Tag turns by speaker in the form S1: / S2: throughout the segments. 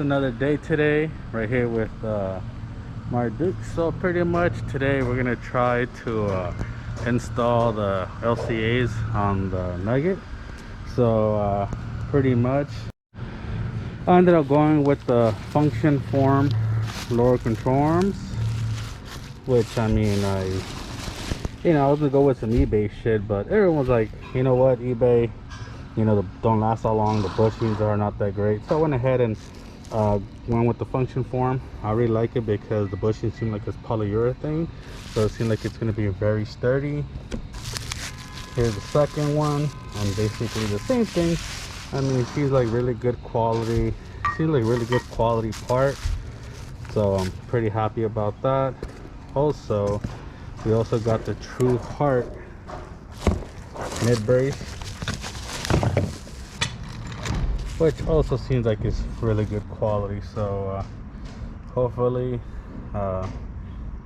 S1: another day today, right here with Marduk. So pretty much today we're gonna try to install the LCAs on the Nugget. So pretty much I ended up going with the function form lower control arms, which I mean I was gonna go with some eBay shit, but everyone's like, you know what, eBay, don't last that long, the bushings are not that great. So I went ahead and went with the function form. I really like it because the bushing seem like it's polyurethane, so it seems like it's going to be very sturdy. Here's the second one, and basically the same thing. I mean, it seems like really good quality, part, so I'm pretty happy about that. Also, we also got the True Heart mid brace, which also seems like it's really good quality. So hopefully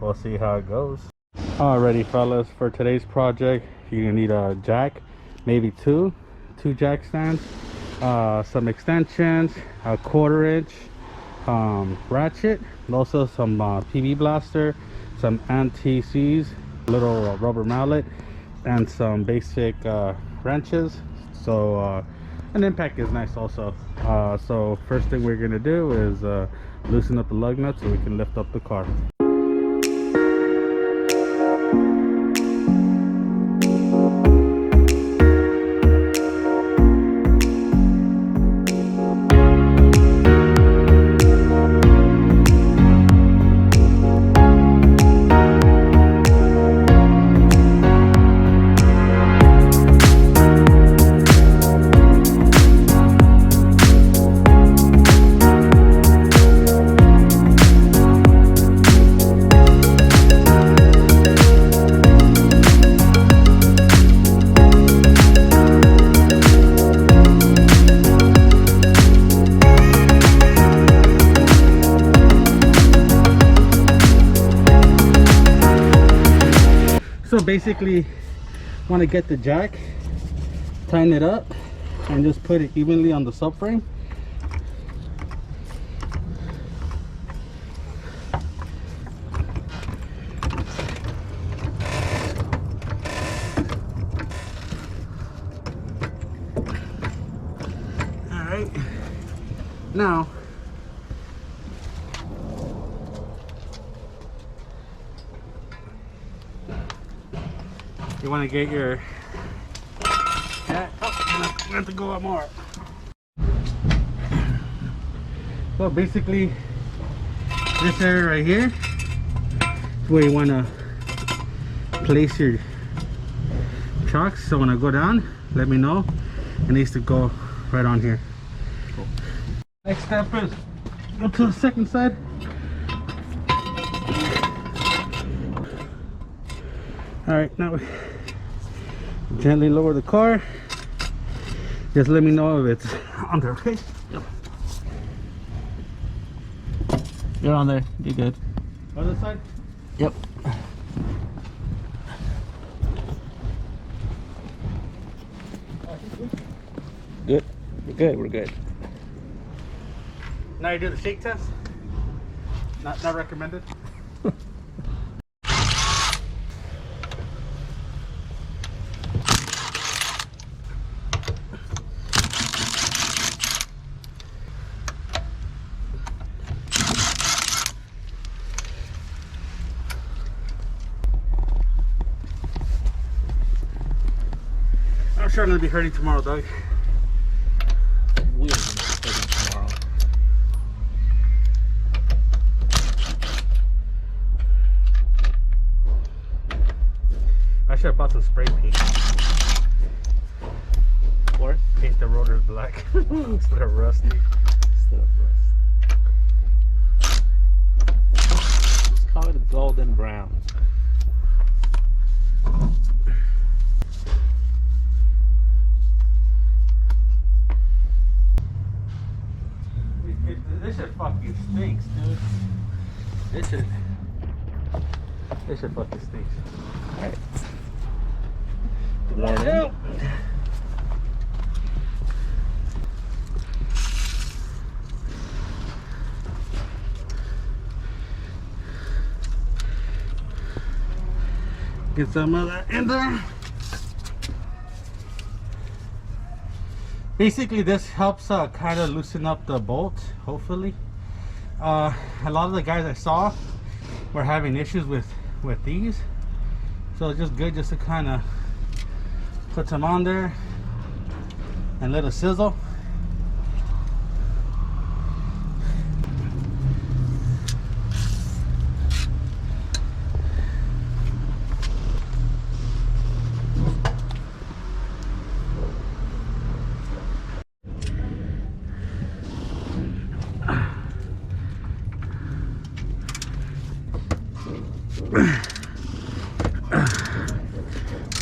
S1: we'll see how it goes. Alrighty fellas, for today's project you're gonna need a jack, maybe two jack stands, some extensions, a 1/4 inch ratchet, and also some PV blaster, some anti-seize, little rubber mallet, and some basic wrenches. So an impact is nice also. So first thing we're gonna do is loosen up the lug nuts so we can lift up the car. So basically, want to get the jack, tighten it up, and just put it evenly on the subframe. All right, now you want to get your we have to go up more. So basically this area right here is where you want to place your chocks. So when I go down, let me know. It needs to go right on here. Cool. Next step is go to the second side. All right, now gently lower the car. Just let me know if it's on there, okay? Yep. You're on there. You're good. Other side? Yep. Good. We're good. We're good. Now you do the shake test. Not recommended. I'm sure I'm gonna be hurting tomorrow, Doug.
S2: We're gonna be hurting tomorrow.
S1: I should have bought some spray paint. Or paint the rotors black instead of rusty.
S2: Let's call it a golden brown.
S1: This shit fucking stinks, dude. This shit fucking stinks.
S2: Alright. Warning.
S1: Get some of that in there. Basically, this helps kind of loosen up the bolt, hopefully. A lot of the guys I saw were having issues with these. So it's just good just to kind of put them on there and let it sizzle.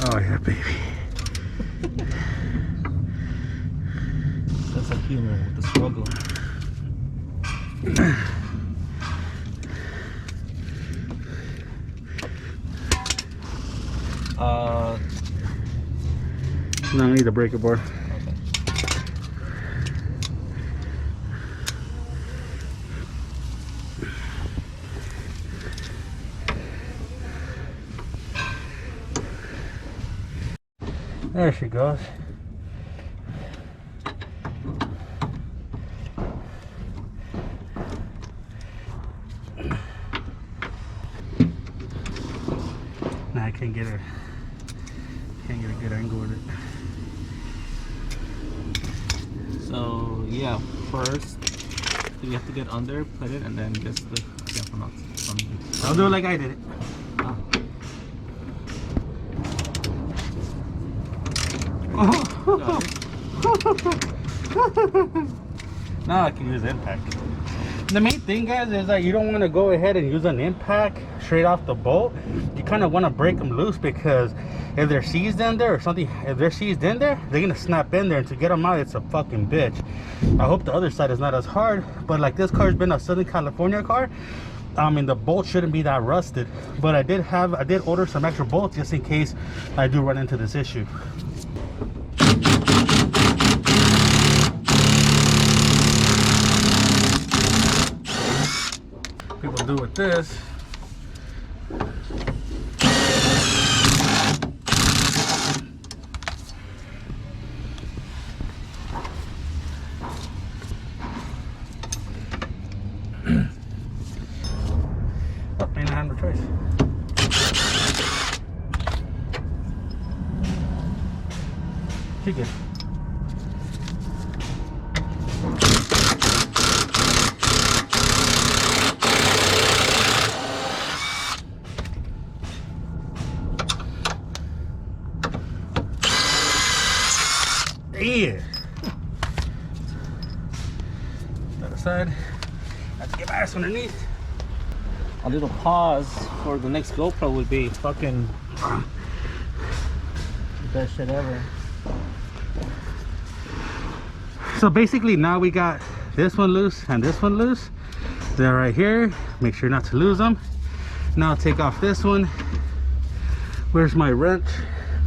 S1: Oh yeah, baby.
S2: That's a human with the struggle.
S1: No, I need a breaker board.
S2: Okay.
S1: There she goes. Nah, I can't get a good angle with it.
S2: So yeah, first you have to get under, put it, and then just the nuts.
S1: I'll do it like I did it.
S2: Ah.
S1: Now I can use impact. The main thing, guys, is that you don't want to go ahead and use an impact straight off the bolt. You kind of want to break them loose, because if they're seized in there or something, if they're seized in there, they're gonna snap in there, and to get them out, it's a fucking bitch. I hope the other side is not as hard, but like this car's been a Southern California car, I mean the bolt shouldn't be that rusted. But I did order some extra bolts just in case I do run into this issue. People do with this. Oh, may not have no choice. She good. Yeah. That aside, let's get my ass underneath.
S2: A little pause for the next GoPro would be fucking the best shit ever.
S1: So basically now we got this one loose and this one loose. They're right here. Make sure not to lose them. Now I'll take off this one. Where's my wrench?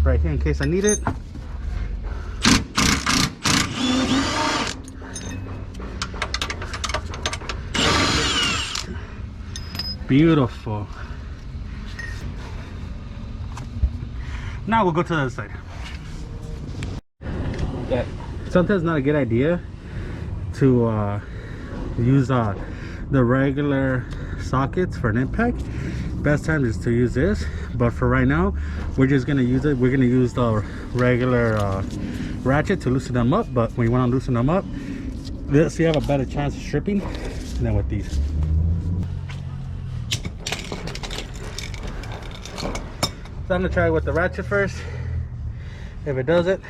S1: Right here in case I need it. Beautiful. Now we'll go to the other side.
S2: Okay.
S1: Sometimes not a good idea to use the regular sockets for an impact. Best time is to use this, but for right now we're just gonna use it. We're gonna use the regular ratchet to loosen them up, but when you want to loosen them up, this you have a better chance of stripping than with these. So I'm gonna try with the ratchet first. If it does it,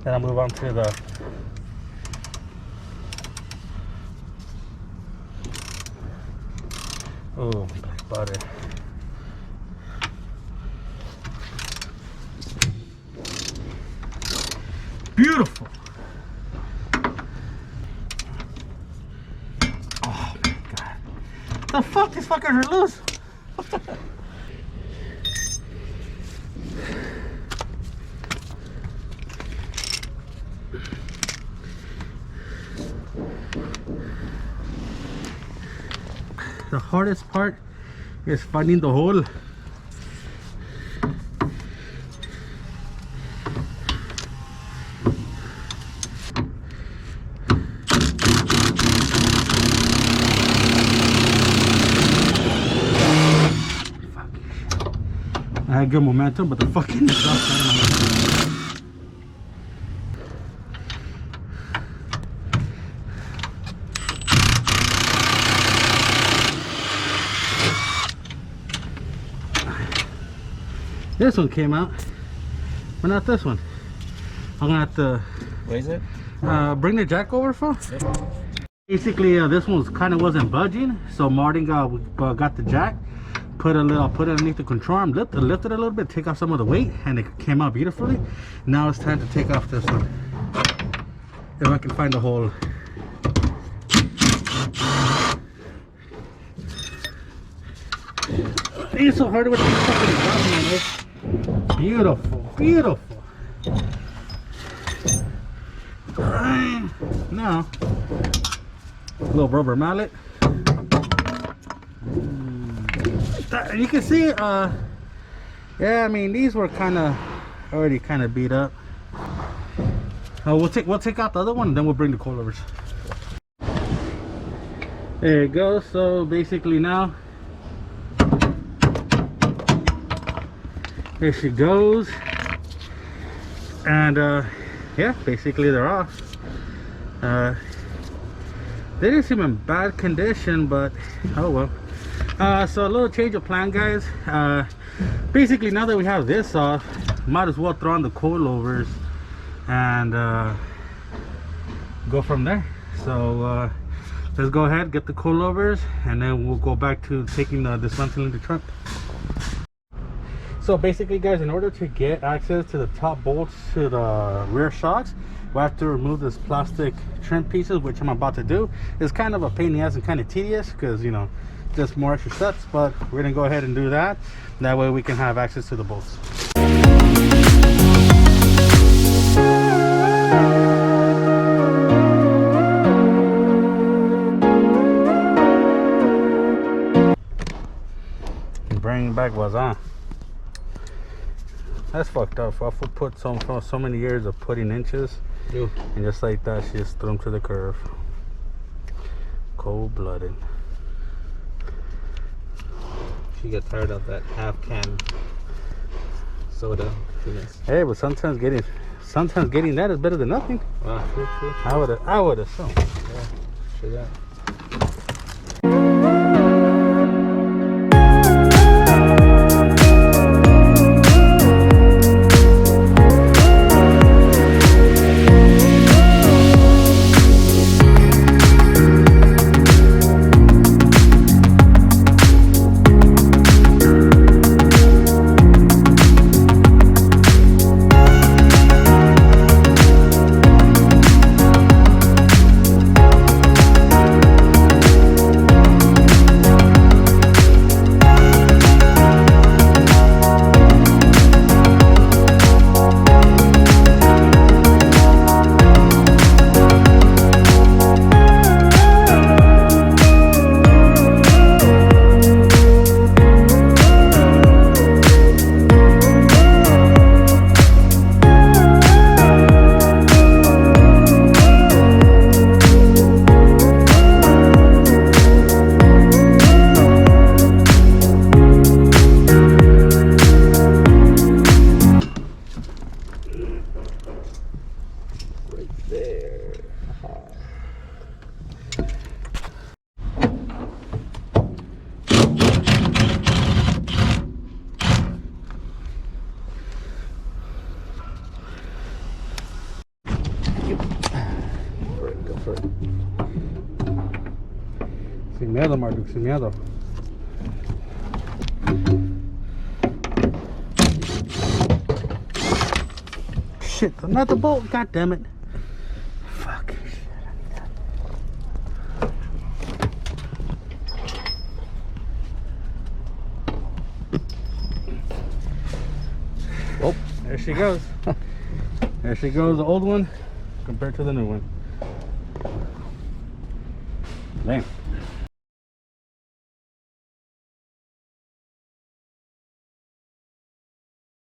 S1: then I'll move on to the black butter. Beautiful. Oh my god. The fuck, these fuckers are loose. The hardest part is finding the hole. I had good momentum, but the fucking this one came out, but not this one. I'm gonna have to
S2: Raise it?
S1: bring the jack over for. Basically, this one wasn't budging, so Martin got the jack, put it underneath the control arm, lifted a little bit, take off some of the weight, and it came out beautifully. Now it's time to take off this one. If I can find the hole. It's so hard with these fucking drops, man. Beautiful, beautiful. Now, a little rubber mallet. You can see, yeah, I mean, these were already kind of beat up. We'll take out the other one, and then we'll bring the coilovers. There it goes. So basically now, there she goes, and yeah, basically they're off. They didn't seem in bad condition, but oh well. So a little change of plan, guys. Basically, now that we have this off, might as well throw on the coilovers and go from there. So let's go ahead, get the coilovers, and then we'll go back to taking the dismantling the trunk. So basically, guys, in order to get access to the top bolts to the rear shocks, we have to remove this plastic trim pieces, which I'm about to do. It's kind of a pain in the ass and kind of tedious because, you know, just more extra steps, but we're gonna go ahead and do that. That way we can have access to the bolts. Bringing back was on. That's fucked up. I put so many years of putting inches, and just like that, she just threw them to the curve. Cold-blooded.
S2: She got tired of that half can soda.
S1: Hey, but sometimes getting that is better than nothing.
S2: Wow, true.
S1: I would assume.
S2: Yeah, sure that.
S1: Sin miedo, Marduk, sin miedo. Shit, not the bolt, god damn it. Fuck. Well, there she goes. There she goes, the old one compared to the new one. Damn.